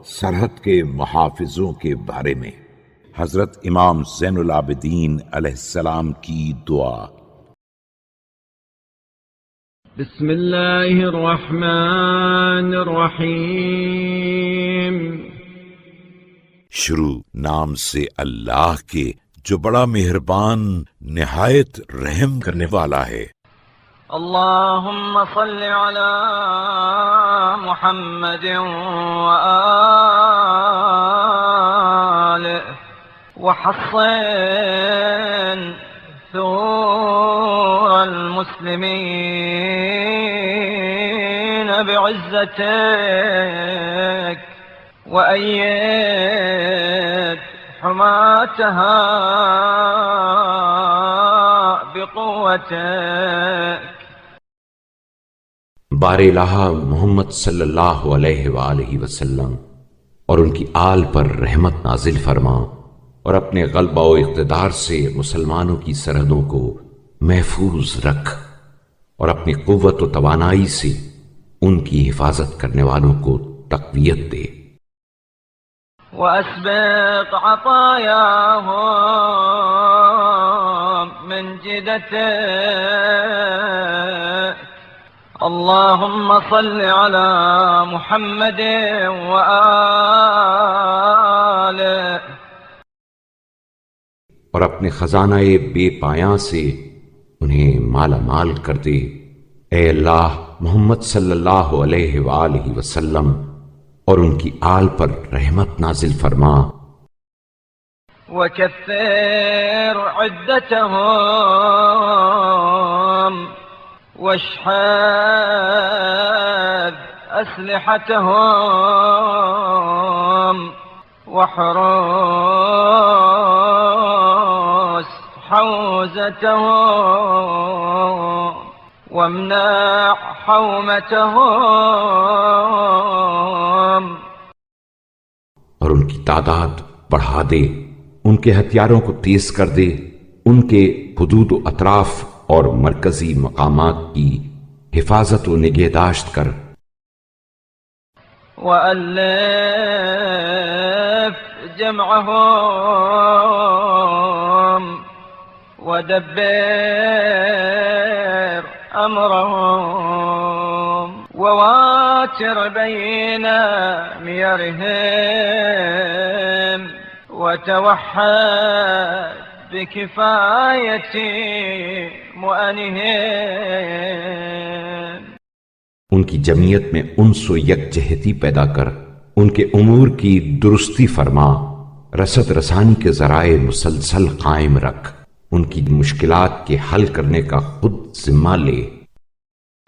سرحد کے محافظوں کے بارے میں حضرت امام زین العابدین علیہ السلام کی دعا۔ بسم اللہ الرحمن الرحیم۔ شروع نام سے اللہ کے جو بڑا مہربان نہایت رحم کرنے والا ہے۔ اللہم صل علی محمد وآلہ وحصن ثور المسلمین بعزتک وأيد حماتها بقوتك۔ بار الہ محمد صلی اللہ علیہ وآلہ وسلم اور ان کی آل پر رحمت نازل فرما، اور اپنے غلبہ و اقتدار سے مسلمانوں کی سرحدوں کو محفوظ رکھ، اور اپنی قوت و توانائی سے ان کی حفاظت کرنے والوں کو تقویت دے۔ وأسبق عطاياهم من جدتك۔ اللهم صل على محمد وآله۔ اور اپنے خزانہ بے پایاں سے انہیں مالا مال کر دے۔ اے اللہ محمد صلی اللہ علیہ وآلہ وسلم اور ان کی آل پر رحمت نازل فرما۔ وكثر عدتهم واشحذ أسلحتهم وحرس حوزتهم وامنع حومتهم۔ اور ان کی تعداد بڑھا دے، ان کے ہتھیاروں کو تیز کر دے، ان کے حدود و اطراف اور مرکزی مقامات کی حفاظت و نگہداشت کر۔ وألف جمعهم ودبر أمرهم وواتر بين ميرهم وتوحد بكفاية مؤنهم۔ ان کی جمعیت میں انس و یکجہتی پیدا کر، ان کے امور کی درستی فرما، رسد رسانی کے ذرائع مسلسل قائم رکھ، ان کی مشکلات کے حل کرنے کا خود ذمہ لے۔